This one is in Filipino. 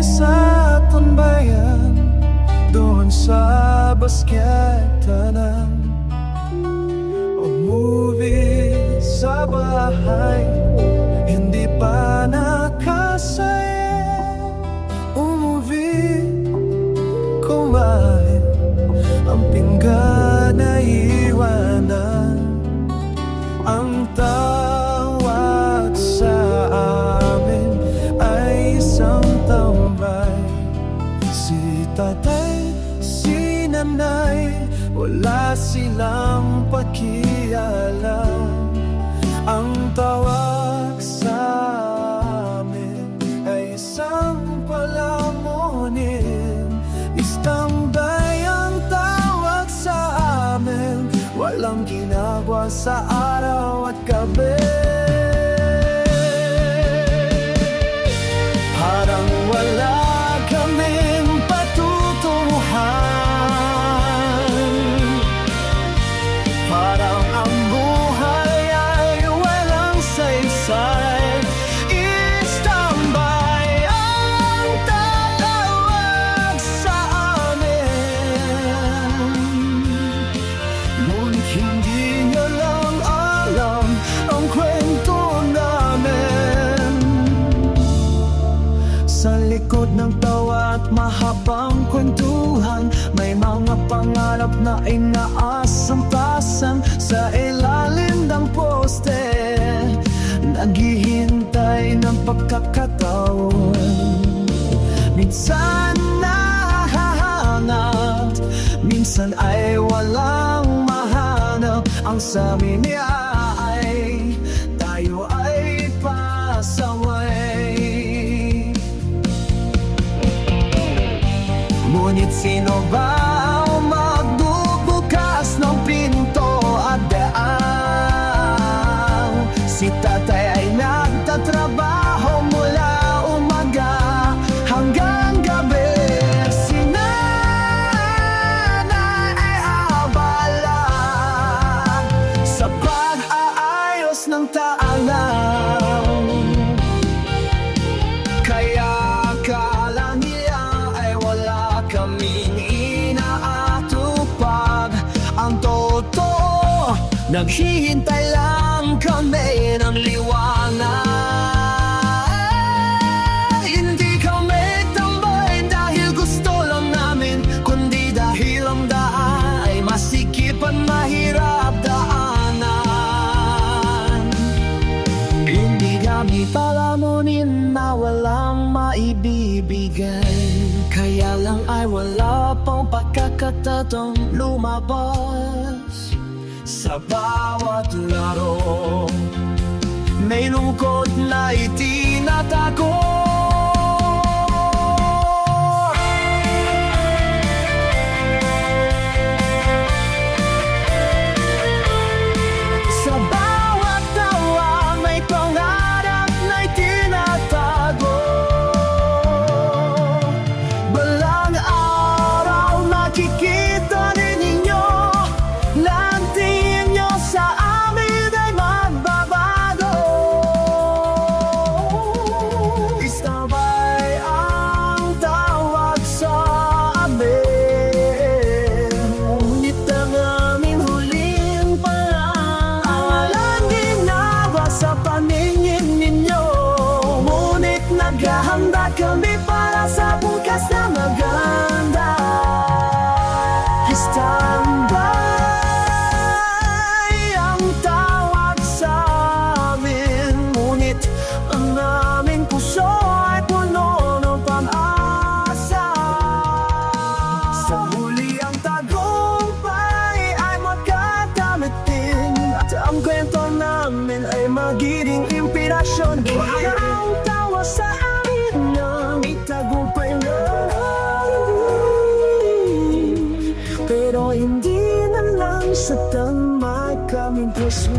sa tambayan, doon sa basketanan, o movie sa bahay, hindi pa nakasaya. Umuwi, kumain, ang pinggan na iwanan. Ang tawag sa amin ay isang tambay. Si tatay, si nanay, wala silang pakialam. Ang tawag sa amin ay isang palamunin. Istambay ang tawag sa amin, walang ginagawa sa araw at gabi. Parang wala kaming patutunguhan, parang ang buhay ay walang saysay. Istambay ang tatawag sa amin, ngunit hindi niyo lang alam ang kwento namin. Sa likod ng tawa at mahabang kwentuhan, may mga pangarap na inaasam-pasam. Sa ilalim ng poste, naghihintay ng pagkakataon. Minsan nahahanap, minsan ay walang mahanap. Ang sa amin ay tayo ay pasaway. Ngunit sino ba ang magbubukas ng pinto at daan? Si tatay ay nagtatrabaho mula umaga hanggang gabi. Si nanay ay abala sa pag-aayos ng taalam. Kaya akala nila ay wala kaming inaatupag. Ang totoo, naghihintay lang kami ng liwanag. Hindi kami tambay dahil gusto lang namin, kundi dahil ang daan ay masikip at mahirap daanan. Hindi kami palamunin na walang maibibigay, kaya lang ay wala pang pagkakataong lumabas. Sa bawat laro, may lungkot na itinatago. Sa bawat tawa, may pangarap na itinatago. Balang araw makikita rin ninyo na ang tingin nyo sa amin ay magbabago. Istambay ang tawag sa amin, ngunit ang aming huling paraan ang walang ginagawa sa paningin ninyo. Ngunit naghahanda kami para sa bukas na maganda. Istambay ang tawag sa amin, ngunit ang aming puso ay puno ng pag-asa. Sa huli ang tagumpay ay magkakamit din, at ang kwento namin ay magiging inspirasyon. Kaya ang tawa sa amin na may tagumpay na, pero hindi na lang sa tamay kaming puso.